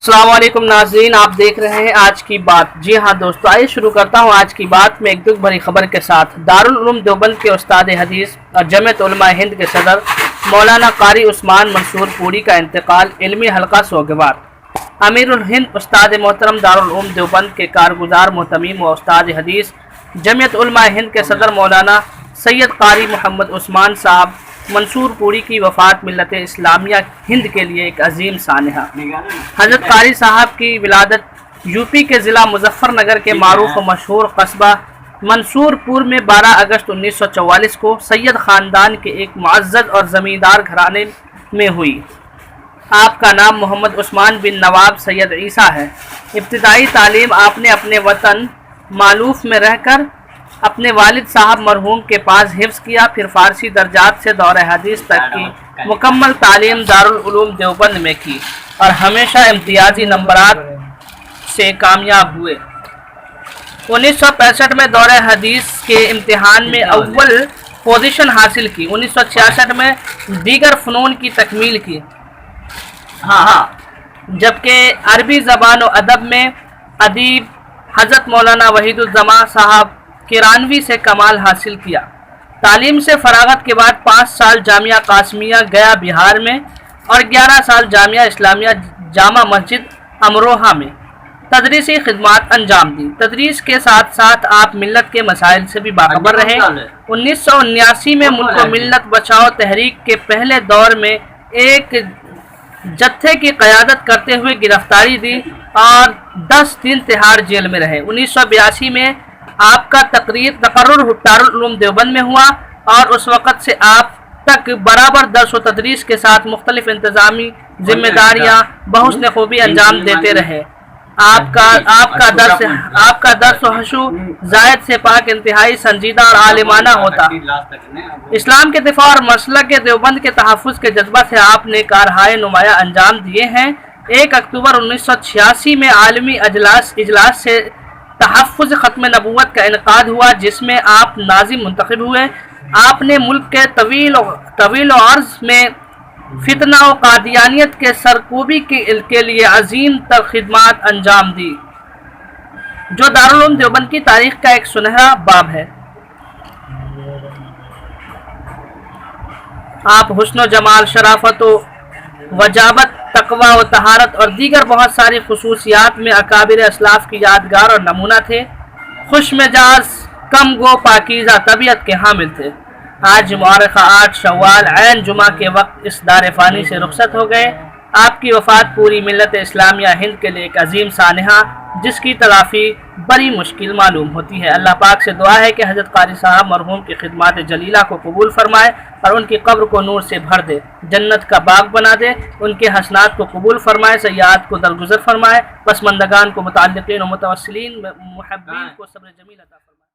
अस्सलाम वालेकुम नाज़रीन, आप देख रहे हैं आज की बात। जी हाँ दोस्तों, आइए शुरू करता हूँ आज की बात में एक दुख भरी खबर के साथ। दारुल उलूम देवबंद के उस्ताद हदीस और जमीयत उलमा हिंद के सदर मौलाना कारी उस्मान मंसूर पूरी का इंतकाल, इल्मी हल्का सोगवार। अमीरुल हिंद उस्ताद मोहतरम दारुल उलूम देवबंद के कारगुजार मोहतमीम व उस्ताद हदीस जमीयत उलमा हिंद के सदर मौलाना सैयद कारी मोहम्मद उस्मान साहब मंसूर पूरी की वफ़ात मिल्लत इस्लामिया हिंद के लिए एक अजीम सानहा। हज़रत कारी साहब की विलादत यूपी के ज़िला मुजफ्फरनगर के मारूफ व मशहूर कस्बा मंसूरपुर में 12 अगस्त 1944 को सैयद ख़ानदान के एक मुअज़्ज़ज़ और ज़मींदार घराने में हुई। आपका नाम मोहम्मद उस्मान बिन नवाब सैयद ईसा है। इब्तिदाई तालीम आपने अपने वतन मालूफ में रहकर अपने वालिद साहब मरहूम के पास हिफ्ज़ किया, फिर फ़ारसी दर्जात से दौरे हदीस तक की मुकम्मल तालीम दारुल उलूम देवबंद में की और हमेशा इम्तियाजी नंबरात से कामयाब हुए। 1965 में दौरे हदीस के इम्तिहान में अव्वल पोजीशन हासिल की। 1966 में दीगर फ़नून की तकमील की। जबकि अरबी ज़बान व अदब में अदीब हज़रत मौलाना वहीदुज़्ज़मा साहब किरानवी से कमाल हासिल किया। तालीम से फरागत के बाद 5 साल जामिया कासमिया गया बिहार में और 11 साल जामिया इस्लामिया जामा मस्जिद अमरोहा में तदरीसी खिदमात अंजाम दी। तदरीस के साथ साथ आप मिल्लत के मसाइल से भी बाखबर रहे। 1979 में मुल्क मिल्लत बचाओ तहरीक के पहले दौर में एक जत्थे की क़यादत करते हुए गिरफ्तारी दी और 10 दिन तिहाड़ जेल में रहे। 1982 में आपका तकर्रुर दारुल उलूम देवबंद में हुआ और उस वक़्त से आप तक बराबर दर्स व तदरीस के साथ मुख्तलिफ इंतज़ामी जिम्मेदारियाँ बहुस्न खूबी अंजाम देते रहे। आपका दर्स व हशू जायद से पाक इंतहाई संजीदा और आलिमाना होता। इस्लाम के दिफा और मसलक के देवबंद के तहफ़्फ़ुज़ के जज्बा से आपने कारहाय नुमाया अंजाम दिए हैं। 1 अक्टूबर 1986 में आलमी इजलास से तहफ़्फ़ुज़ ख़त्म नबूवत का इनक़ाद हुआ, जिसमें आप नाज़िम मुंतखब हुए। आपने मुल्क के तवील अर्ज़ में फितना व कादियानियत के सरकूबी के लिए अजीम तर खिदमात अंजाम दी, जो दारुल उलूम देवबंद की तारीख़ का एक सुनहरा बाब है। आप हुस्न व जमाल, शराफत व वजाबत, तकवा व तहारत और दीगर बहुत सारी खुसूसियात में अकाबिर असलाफ की यादगार और नमूना थे। खुश मिजाज, कम गो, पाकीज़ा तबीयत के हामिल थे। आज मुबारक 8 शव्वाल ऐन जुमा के वक्त इस दार फ़ानी से रुखसत हो गए। आपकी वफ़ात पूरी मिल्लत इस्लामिया हिंद के लिए एक अजीम सानहा, जिसकी तलाफ़ी बड़ी मुश्किल मालूम होती है। अल्लाह पाक से दुआ है कि हज़रत कारी साहब मरहूम की खिदमात जलीला को कबूल फरमाए और उनकी कब्र को नूर से भर दे, जन्नत का बाग बना दे, उनके हसनात को कबूल फरमाए, सय्यात को दरगुजर फरमाए, पसमंदगान को मुतअल्लिक़ीन व मुतवस्सिलीन मुहब्बीन को सब्र जमील अता फरमाए।